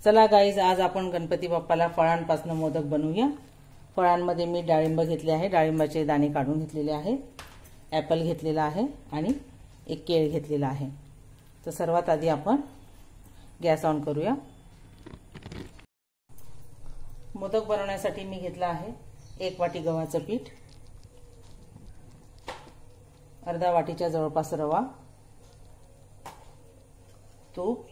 चला गाईज, आज आपण गणपती बाप्पाला फळांपासून मोदक बनवूया। फळांमध्ये मी डाळिंब घेतले आहे, डाळिंबाचे दाणे काढून घेतलेले आहे, ॲपल घेतलेला आहे आणि एक केळ घेतलेला आहे। तर सर्वात आधी आपण गॅस ऑन करूया। मोदक बनवण्यासाठी मी घेतला आहे 1 वाटी गव्हाचं पीठ, अर्धा वाटीच्या जवळपास रवा, तूप,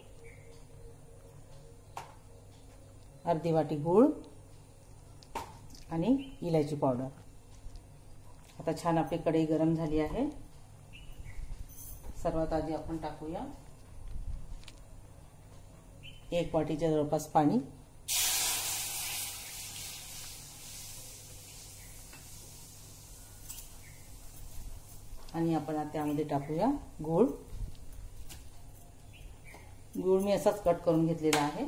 अर्धी वाटी गूळ आणि इलायची पावडर। आता छान आपली कढई गरम झाली आहे। सर्वात आधी आपण टाकूया 1 वाटीच्या जवळपास पाणी, आणि आपण आता त्यामध्ये टाकूया गूळ। गूळ मी असाच कट करून घेतलेला आहे,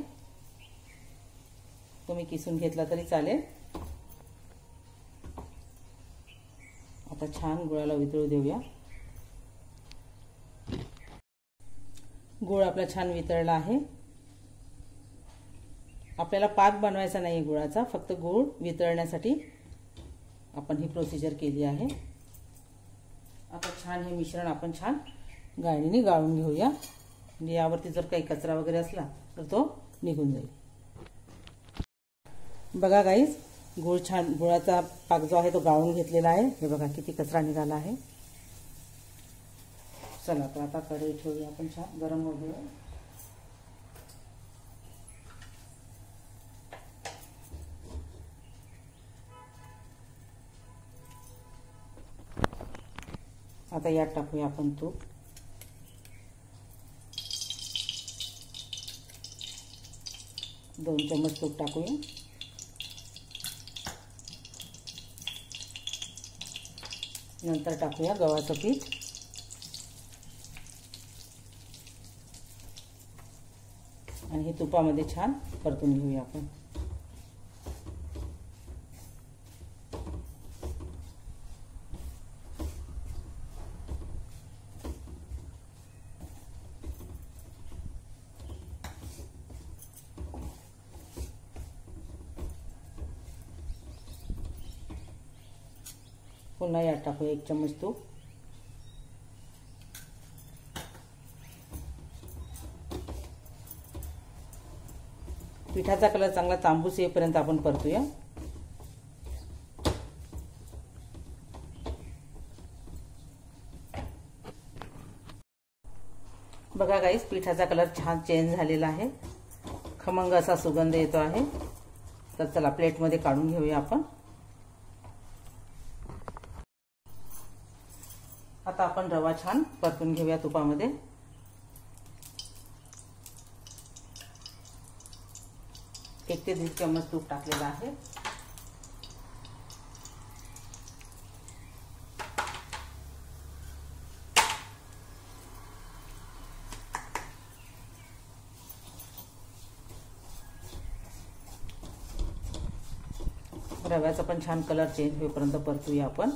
तुम्ही किसून घेतला तरी चालेल। आता छान गुळाला वितळू देऊया। गूळ आपला छान वितळला आहे। आपल्याला पाक बनवायचा नाही गुळाचा, फक्त गूळ वितळण्यासाठी आपण ही प्रोसिजर केली आहे। आता छान हे मिश्रण आपण छान गाळणीने गाळून घेऊया, म्हणजे यावरती जर काही कचरा वगैरे असला तर तो निघून जाईल। बघा गाईज, गुळाचा पाक जो आहे तो गाळून घेतलेला आहे। हे बघा किती कचरा निघाला आहे। चला तर आता कढई ठेवूया आपण, छान गरम होऊ देऊया। आता यात टाकूया आपण तूप, दोन चम्मच तूप टाकूया। नंतर टाकूया गव्हाचं पीठ, आणि हे तुपामध्ये छान परतून घेऊया आपण। पुन्हा यात टाकूया 1 चम्मच तूप, पिठाचा कलर चांगला तांबूस येईपर्यंत आपण परतूया। बघा गाईस, पिठाचा कलर छान चेंज झालेला आहे, खमंग असा सुगंध येतो आहे। तर चला प्लेटमध्ये काढून घेऊया आपण। आता आपण रवा छान परतून घेऊया तुपामध्ये। 1 ते 1.5 चम्मच तूप टाकलेला आहे। रव्याचा पण छान कलर चेंज होईपर्यंत परतूया आपण।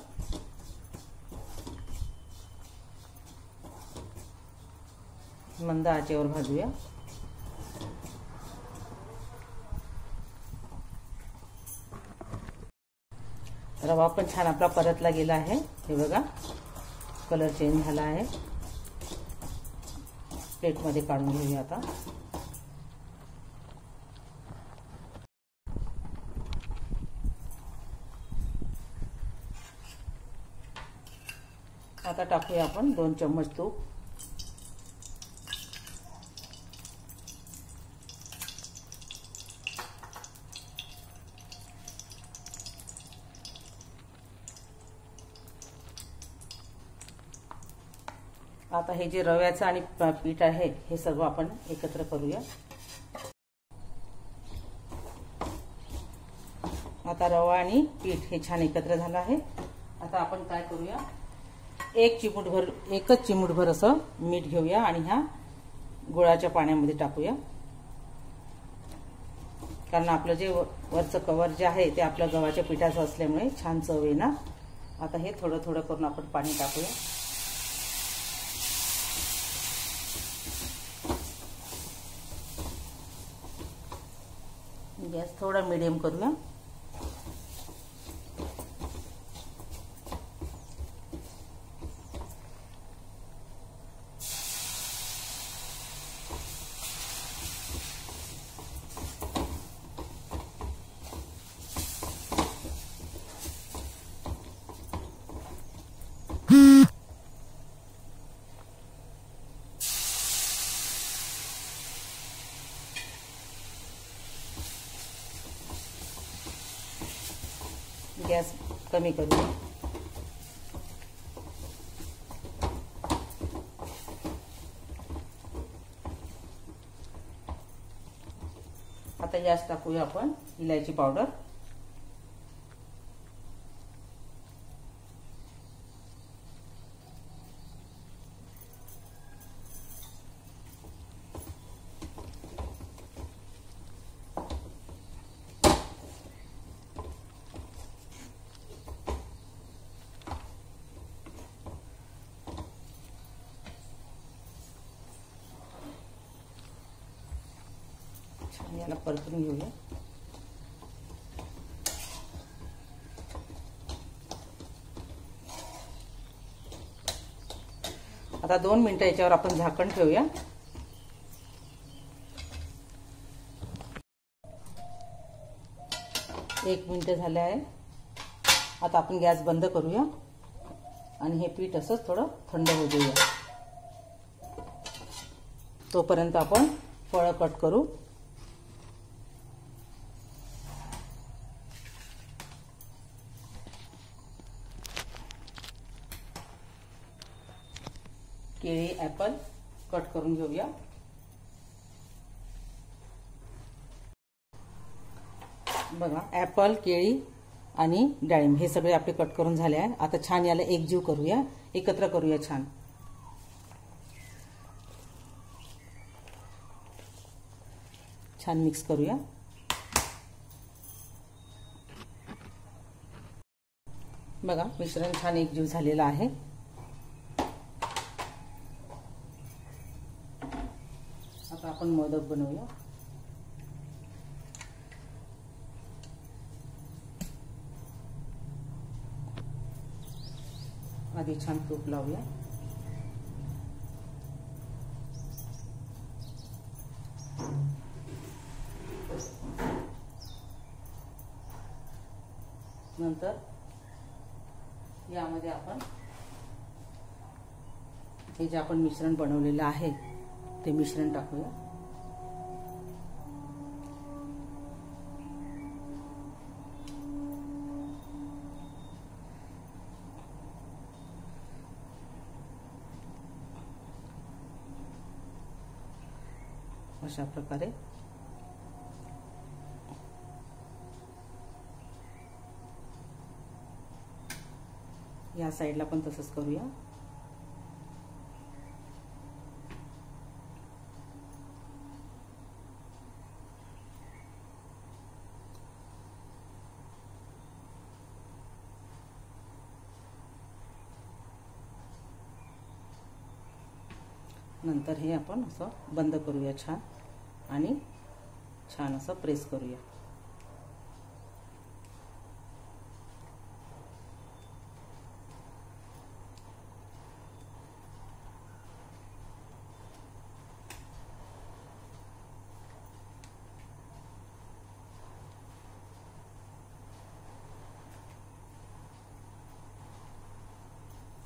मंद आचेवर भाजूया। रवा पण छान आपला परतला गेला आहे। हे बघा कलर चेंज झाला आहे। प्लेटमध्ये काढून घेऊया आता। आता टाकूया आपण 2 चम्मच तूप, आता हे जे रव्याचं आणि पीठ आहे हे सर्व आपण एकत्र करूया। आता रवा आणि पीठ हे छान एकत्र झालं आहे। आता आपण काय करूया, 1 चिमूटभर असं मीठ घेऊया आणि ह्या गुळाच्या पाण्यामध्ये टाकूया, कारण आपलं जे वरचं कवर जे आहे ते आपल्या गव्हाच्या पिठाचं असल्यामुळे छान चव येणार। आता हे थोडं थोडं करून आपण पाणी टाकूया। गॅस थोडा मीडियम करूया. गॅस कमी करूया. आता यात टाकूया आपण इलायची पावडर. याला परतून घेऊया. आता 2 मिनिटं याच्यावर आपण झाकण ठेवूया. एक मिनिट झाले आहे. आता आपण गॅस बंद करूया आणि हे पीठ असंच थोडं थंड होऊ देऊया. तोपर्यंत आपण फळं कट करू. केळी ॲपल कट करून घेऊया. बघा ॲपल, केळी आणि डाळिंब हे सगळे आपले कट करून झाले आहे. आता छान याला एकजीव करूया, एकत्र करूया छान. छान मिक्स करूया. बघा मिश्रण छान एकजीव झालेलं आहे. आता आपण मोदक बनवूया. आधी छान तूप लावूया. नंतर यामध्ये आपण हे जे आपण मिश्रण बनवलेलं आहे ते मिश्रण टाकूया. अशा प्रकारे या साइडला पण तसंच करूया. नंतर हे आपण असं बंद करूया छान आणि छान असं प्रेस करूया.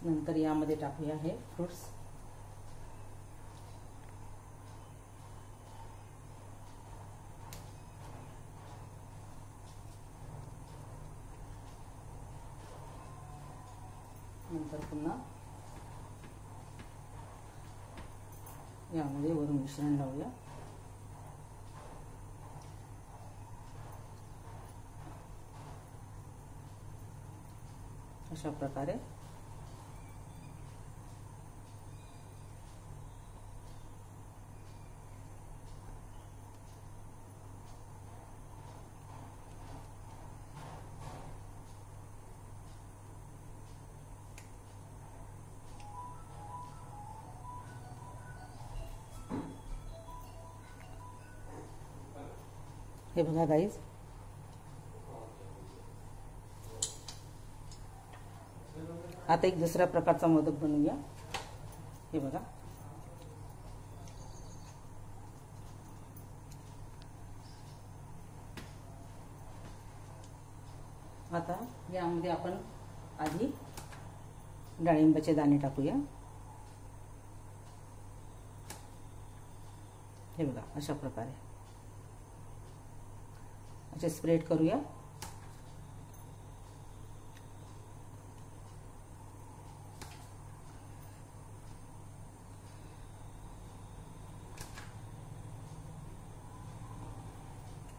नंतर यामध्ये टाकूया हे फ्रूट्स. नंतर पुन्हा यामध्ये वरून मिश्रण लावूया. अशा प्रकारे हे बघा गाईज, आता एक दुसऱ्या प्रकारचा मोदक बनवूया. हे बघा, आता यामध्ये आपण आधी डाळिंबाचे दाणे टाकूया. हे बघा, अशा प्रकारे असे स्प्रेड करूया.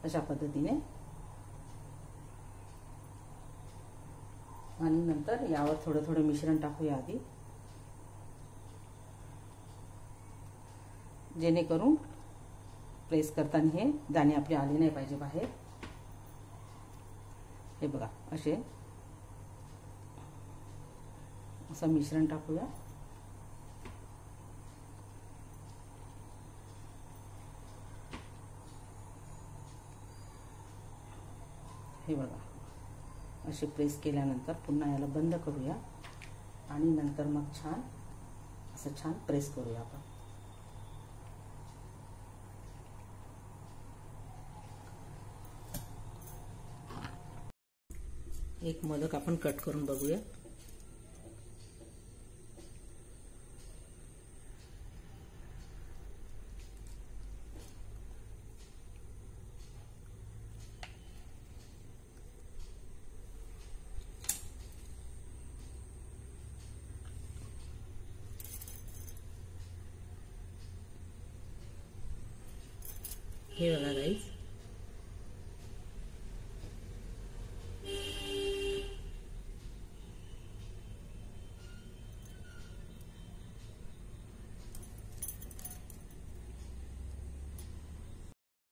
अशा पद्धतीने, आणि नंतर यावर थोडं थोडं मिश्रण टाकूया आधी, जेणेकरून प्रेस करताना हे दाणे आपले आले नाही पाहिजे बाहेर. हे बघा, असं मिश्रण टाकूया. हे बघा, असे प्रेस केल्यानंतर पुन्हा याला बंद करूया आणि नंतर मग असं छान प्रेस करूया आपण. एक मोदक आपण कट करून बघूया. हे बघा गाईज,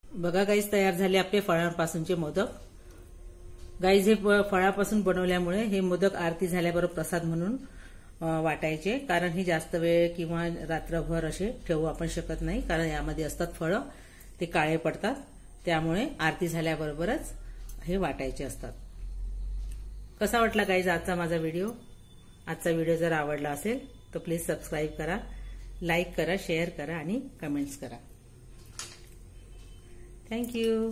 बघा गाईज, तयार झाले आपले फळांपासूनचे मोदक. गाईज, हे फळापासून बनवल्यामुळे हे मोदक आरती झाल्याबरोबर प्रसाद म्हणून वाटायचे, कारण हे जास्त वेळ किंवा रात्रभर असे ठेवू आपण शकत नाही, कारण यामध्ये असतात फळं, ते काळे पडतात. त्यामुळे आरती झाल्याबरोबरच हे वाटायचे असतात. कसा वाटला गाईज आजचा माझा व्हिडिओ? आजचा व्हिडिओ जर आवडला असेल तर प्लीज सबस्क्राईब करा, लाईक करा, शेअर करा आणि कमेंट्स करा. Thank you.